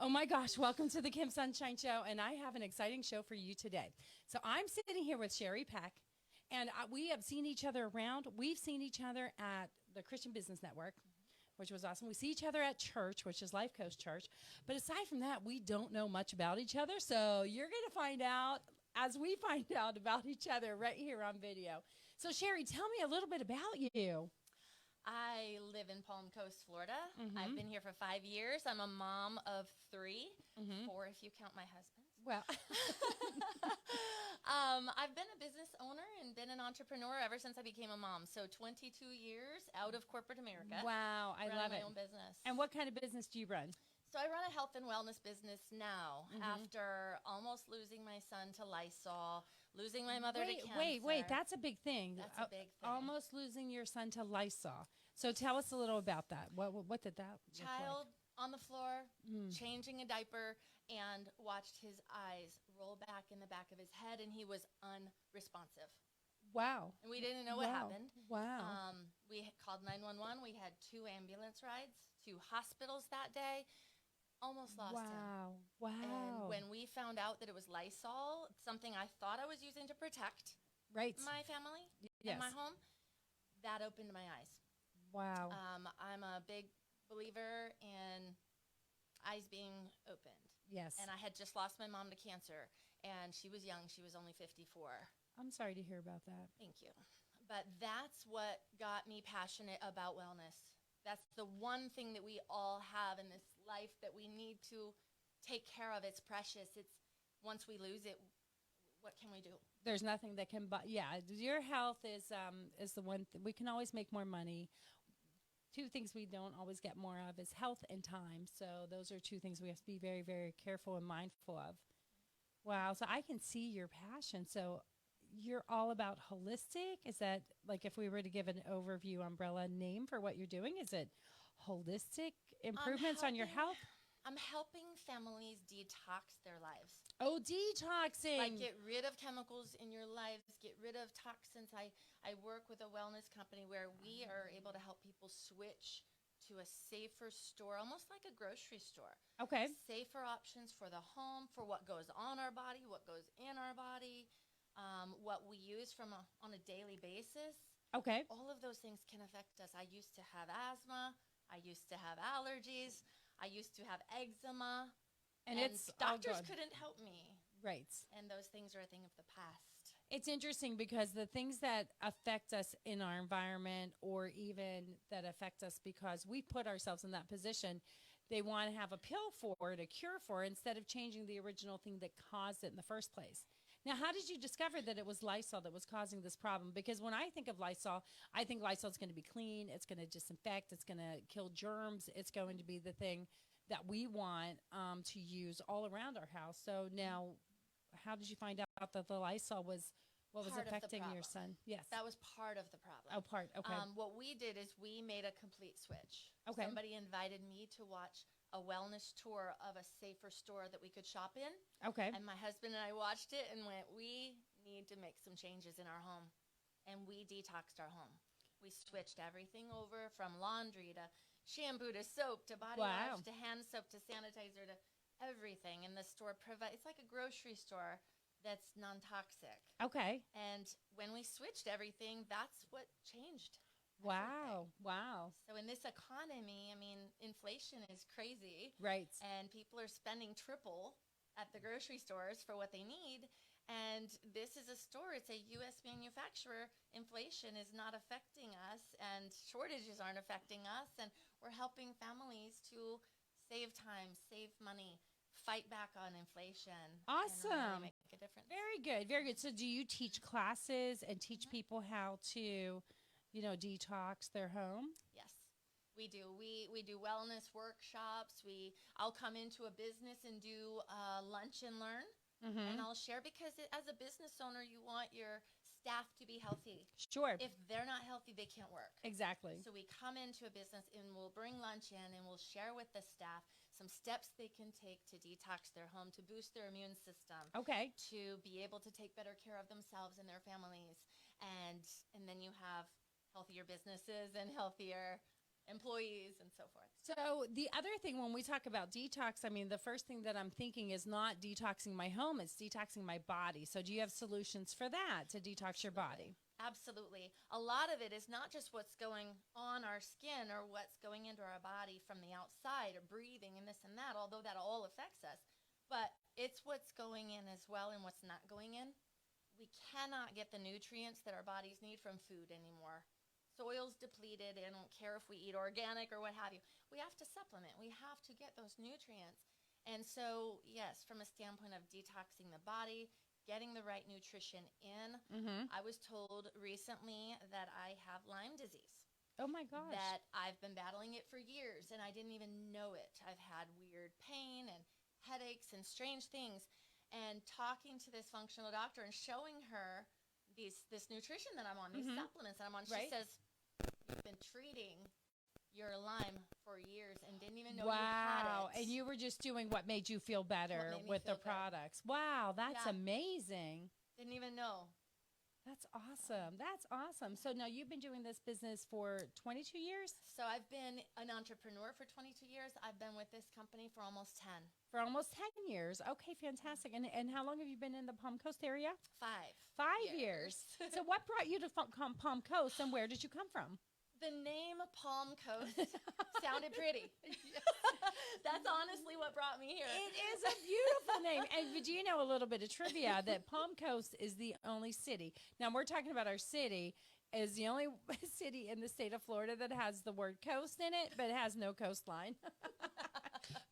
Oh my gosh, welcome to the Kim Sunshine Show, and I have an exciting show for you today. So I'm sitting here with Sherry Peck, and we have seen each other around. We've seen each other at the Christian Business Network, which was awesome. We see each other at church, which is Life Coast Church. But aside from that, we don't know much about each other, so you're going to find out as we find out about each other right here on video. So Sherry, tell me a little bit about you. I live in Palm Coast, Florida. I've been here for 5 years. I'm a mom of 3, 4 if you count my husband. Well, I've been a business owner and been an entrepreneur ever since I became a mom. So 22 years out of corporate America. wow, I love it. My own business. And what kind of business do you run? So I run a health and wellness business now after almost losing my son to Lysol, losing my mother to cancer. Wait, that's a big thing. That's a big thing. Almost losing your son to Lysol. So tell us a little about that. What did that look Child like? on the floor, changing a diaper, and watched his eyes roll back in the back of his head, and he was unresponsive. Wow. And we didn't know what happened. Wow. We called 911. We had 2 ambulance rides, 2 hospitals that day. Almost lost him. Wow. And when we found out that it was Lysol, something I thought I was using to protect my family and my home, that opened my eyes. Wow. I'm a big believer in eyes being opened. Yes. And I had just lost my mom to cancer, and she was young. She was only 54. I'm sorry to hear about that. Thank you. But that's what got me passionate about wellness. That's the one thing that we all have in this life that we need to take care of. It's precious. It's once we lose it, what can we do? There's nothing that can buy. Yeah, your health is the one we can always make more money. 2 things we don't always get more of is health and time. So those are 2 things we have to be very, very careful and mindful of. Wow. So I can see your passion. So you're all about holistic. Is that like if we were to give an overview umbrella name for what you're doing, is it holistic improvements on your health? I'm helping families detox their lives. Oh, detoxing. Like get rid of chemicals in your lives, get rid of toxins. I work with a wellness company where we are able to help people switch to a safer store, almost like a grocery store. Okay. Safer options for the home, for what goes on our body, what goes in our body, what we use on a daily basis. Okay. All of those things can affect us. I used to have asthma. I used to have allergies. I used to have eczema. And doctors couldn't help me. Right. And those things are a thing of the past. It's interesting because the things that affect us in our environment or even that affect us because we put ourselves in that position, they want to have a pill for it, a cure for it, instead of changing the original thing that caused it in the first place. Now, how did you discover that it was Lysol that was causing this problem? Because when I think of Lysol, I think Lysol is going to be clean. It's going to disinfect. It's going to kill germs. It's going to be the thing that we want to use all around our house. So now, how did you find out that the Lysol was what was affecting your son? Yes. That was part of the problem. Oh, part. Okay. What we did is we made a complete switch. Okay. Somebody invited me to watch a wellness tour of a safer store that we could shop in. Okay. And my husband and I watched it and went, we need to make some changes in our home. And we detoxed our home. We switched everything over from laundry to shampoo to soap to body wash to hand soap to sanitizer to everything. And the store it's like a grocery store that's non-toxic. Okay. And when we switched everything, that's what changed. Wow. Wow. So in this economy, I mean, inflation is crazy. Right. And people are spending triple at the grocery stores for what they need. And this is a store, it's a U.S. manufacturer. Inflation is not affecting us and shortages aren't affecting us. And we're helping families to save time, save money, fight back on inflation. Awesome. And really make a difference. Very good. Very good. So do you teach classes and teach people how to, detox their home? Yes. We do. We do wellness workshops. I'll come into a business and do lunch and learn. And I'll share because as a business owner, you want your staff to be healthy. Sure. If they're not healthy, they can't work. Exactly. So we come into a business and we'll bring lunch in and we'll share with the staff some steps they can take to detox their home, to boost their immune system. Okay. To be able to take better care of themselves and their families. And then you have healthier businesses and healthier employees and so forth. So the other thing when we talk about detox, I mean, the first thing that I'm thinking is not detoxing my home, it's detoxing my body. So do you have solutions for that to detox your body? Absolutely. A lot of it is not just what's going on our skin or what's going into our body from the outside or breathing and this and that, although that all affects us, but it's what's going in as well and what's not going in. We cannot get the nutrients that our bodies need from food anymore. Soil's depleted. I don't care if we eat organic or what have you. We have to supplement. We have to get those nutrients. And so, yes, from a standpoint of detoxing the body, getting the right nutrition in, I was told recently that I have Lyme disease. Oh my gosh. That I've been battling it for years and I didn't even know it. I've had weird pain and headaches and strange things. And talking to this functional doctor and showing her this nutrition that I'm on, these supplements that I'm on, she says, you've been treating your Lyme for years and didn't even know you had it. And you were just doing what made you feel better with the products. Wow, that's amazing. Didn't even know. That's awesome. That's awesome. So now you've been doing this business for 22 years? So I've been an entrepreneur for 22 years. I've been with this company for almost 10. For almost 10 years. Okay, fantastic. And how long have you been in the Palm Coast area? 5 years. So what brought you to Palm Coast and where did you come from? The name Palm Coast sounded pretty. That's honestly what brought me here. It is a beautiful name. And do you know a little bit of trivia that Palm Coast is the only city? Now, we're talking about our city. Is the only city in the state of Florida that has the word coast in it, but it has no coastline.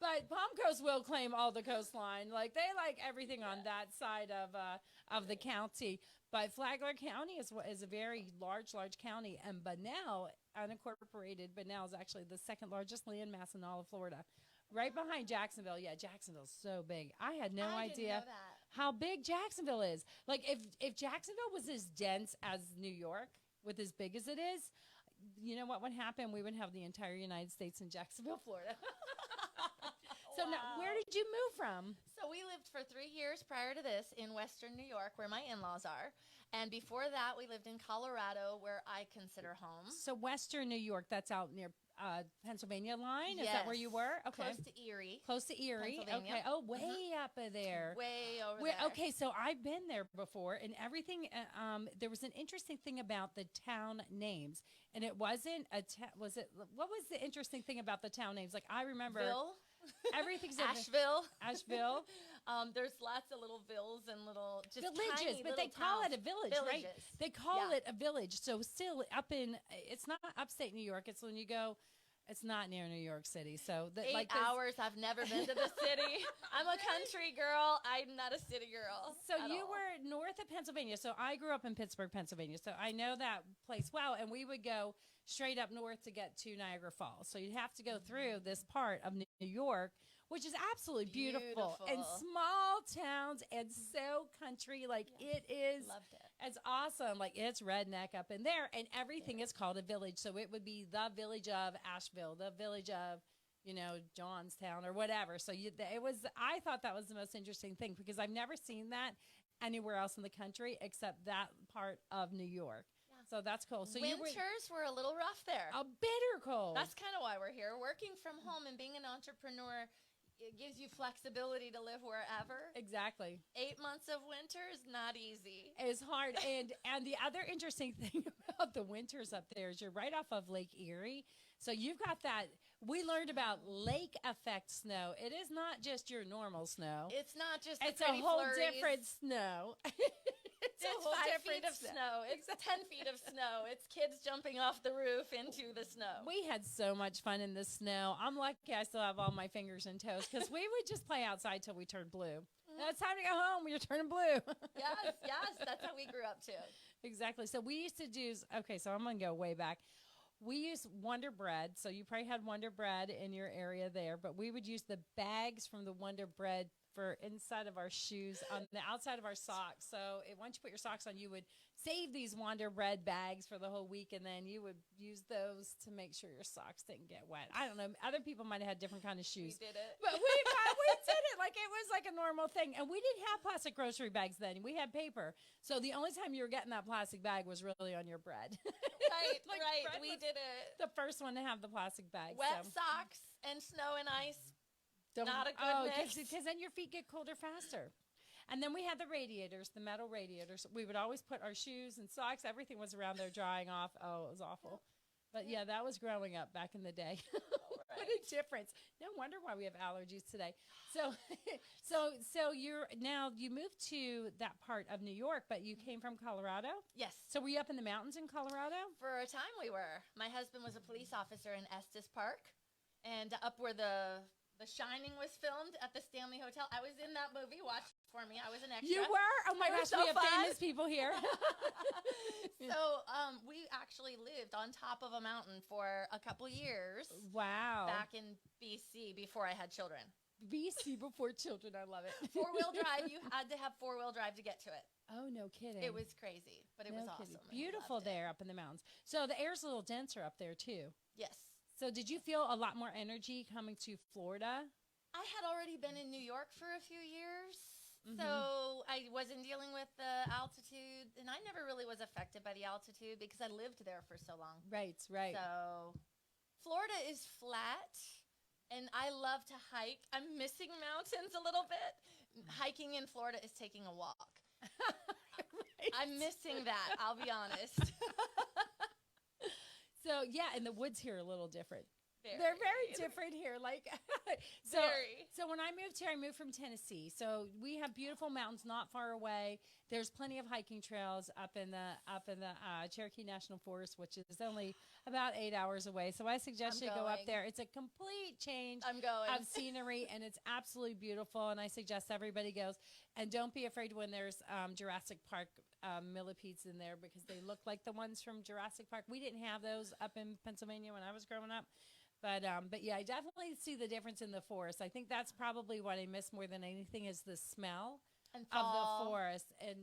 But Palm Coast will claim all the coastline. Like, they like everything on that side of the county. But Flagler County is a very large county. And Bunnell, unincorporated, Bunnell is actually the second largest landmass in all of Florida. Right behind Jacksonville. Yeah, Jacksonville's so big. I had no idea how big Jacksonville is. Like, if Jacksonville was as dense as New York, with as big as it is, you know what would happen? We would have the entire United States in Jacksonville, Florida. So now, where did you move from? So we lived for 3 years prior to this in Western New York, where my in-laws are. And before that, we lived in Colorado, where I consider home. So Western New York, that's out near Pennsylvania line? Is that where you were? Okay. Close to Erie. Close to Erie. Okay. Oh, way up there. Way over there. Okay, so I've been there before, and everything, there was an interesting thing about the town names. And it wasn't what was the interesting thing about the town names? Like, I remember. Everything's Asheville. Asheville. There's lots of little villes and little just villages, tiny but they call it a village, right? They call it a village. So still it's not upstate New York. It's when you go. It's not near New York City. So 8 hours. I've never been to the city. I'm a country girl. I'm not a city girl. So you were north of Pennsylvania. So I grew up in Pittsburgh, Pennsylvania. So I know that place well. And we would go straight up north to get to Niagara Falls. So you'd have to go through this part of New York, which is absolutely beautiful. And small towns and so country. Like, it is. Loved it. It's awesome. Like, it's redneck up in there, and everything is called a village. So it would be the village of Asheville, the village of, Johnstown or whatever. So I thought that was the most interesting thing, because I've never seen that anywhere else in the country except that part of New York. Yeah. So that's cool. So winters were a little rough there. A bitter cold. That's kind of why we're here. Working from home and being an entrepreneur, it gives you flexibility to live wherever. Exactly. 8 months of winter is not easy. It's hard. And the other interesting thing about the winters up there is you're right off of Lake Erie. So you've got that. We learned about lake effect snow. It is not just your normal snow. It's not just it's a whole different snow. It's 5 feet of snow. It's 10 feet of snow. It's kids jumping off the roof into the snow. We had so much fun in the snow. I'm lucky I still have all my fingers and toes, because we would just play outside till we turned blue. It's time to go home. You're turning blue. Yes. That's how we grew up too. Exactly. So we used to do, so I'm going to go way back. We used Wonder Bread. So you probably had Wonder Bread in your area there, but we would use the bags from the Wonder Bread for inside of our shoes, on the outside of our socks. So once you put your socks on, you would save these Wander Bread bags for the whole week, and then you would use those to make sure your socks didn't get wet. I don't know. Other people might have had different kind of shoes. We did it. But we did it like it was like a normal thing. And we didn't have plastic grocery bags then. We had paper. So the only time you were getting that plastic bag was really on your bread. Right, Like right. bread We was did it. the first one to have the plastic bag. Wet so. socks and snow and ice. Don't- Not a good mix. Because then your feet get colder faster. And then we had the radiators, the metal radiators. We would always put our shoes and socks. Everything was around there drying off. Oh, it was awful. But yeah, that was growing up back in the day. What a difference. No wonder why we have allergies today. So, you moved to that part of New York, but you came from Colorado? Yes. So were you up in the mountains in Colorado? For a time we were. My husband was a police officer in Estes Park, and up where the Shining was filmed at the Stanley Hotel. I was in that movie. Watch for me. I was an extra. You were? Oh my It was gosh, so we have fun. famous people here. So we actually lived on top of a mountain for a couple years Wow. back in BC before I had children. BC before children. I love it. Four-wheel drive. You had to have four-wheel drive to get to it. Oh, no kidding. It was crazy, but it was No awesome. kidding. and we Beautiful loved it. there up in the mountains. So the air's a little denser up there too. Yes. So did you feel a lot more energy coming to Florida? I had already been in New York for a few years, Mhm. so I wasn't dealing with the altitude, and I never really was affected by the altitude because I lived there for so long. Right, right. So Florida is flat, and I love to hike. I'm missing mountains a little bit. Hiking in Florida is taking a walk. Right. I'm missing that, I'll be honest. So yeah, and the woods here are a little different. Very. They're very different here. Like so. Very. So when I moved here, I moved from Tennessee. So we have beautiful mountains not far away. There's plenty of hiking trails up in the Cherokee National Forest, which is only about 8 hours away. So I suggest I'm you go up going. there. It's a complete change I'm going. of scenery, and it's absolutely beautiful. And I suggest everybody goes. And don't be afraid when there's Jurassic Park millipedes in there, because they look like the ones from Jurassic Park. We didn't have those up in Pennsylvania when I was growing up. But yeah, I definitely see the difference in the forest. I think that's probably what I miss more than anything is the smell And of fall. the forest. And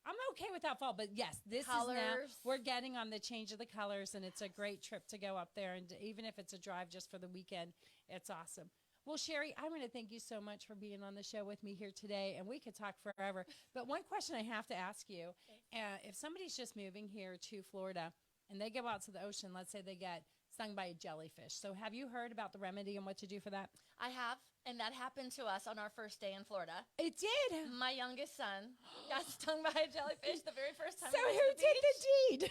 I'm okay with that fall, but yes, this is now, Colors. we're getting on the change of the colors, and it's a great trip to go up there. And even if it's a drive just for the weekend, it's awesome. Well, Sherry, I want to thank you so much for being on the show with me here today, and we could talk forever. But one question I have to ask you, if somebody's just moving here to Florida and they go out to the ocean, let's say they get stung by a jellyfish. So have you heard about the remedy and what to do for that? I have, and that happened to us on our first day in Florida. It did. My youngest son got stung by a jellyfish the very first time. So we went who to the did the beach. deed?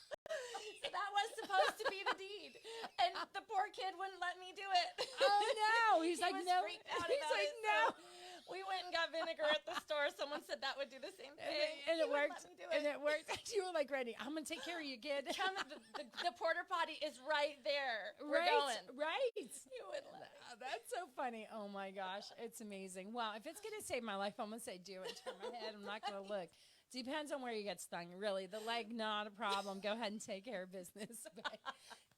So that was supposed to be the deed, and the poor kid wouldn't let me do it. Oh no! He's He like was no. freaked out He's about like it, no. so we went and got vinegar at the store. Someone said that would do the same thing. And He it wouldn't worked. let me do And it worked. You were like, ready. I'm gonna take care of you, kid. Come, the porta potty is right there. We're Right, going. right. He wouldn't let me. That's so funny. Oh my gosh, it's amazing. Well, if it's gonna save my life, I'm gonna say do it. Turn my head. I'm not gonna look. Depends on where you get stung. Really, the leg, not a problem. Go ahead and take care of business. But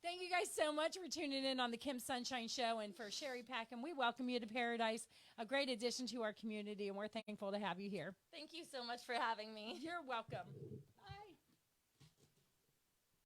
thank you guys so much for tuning in on the Kim Sunshine Show, and for Sherry Peck, and we welcome you to Paradise. A great addition to our community, and we're thankful to have you here. Thank you so much for having me. You're welcome. Bye.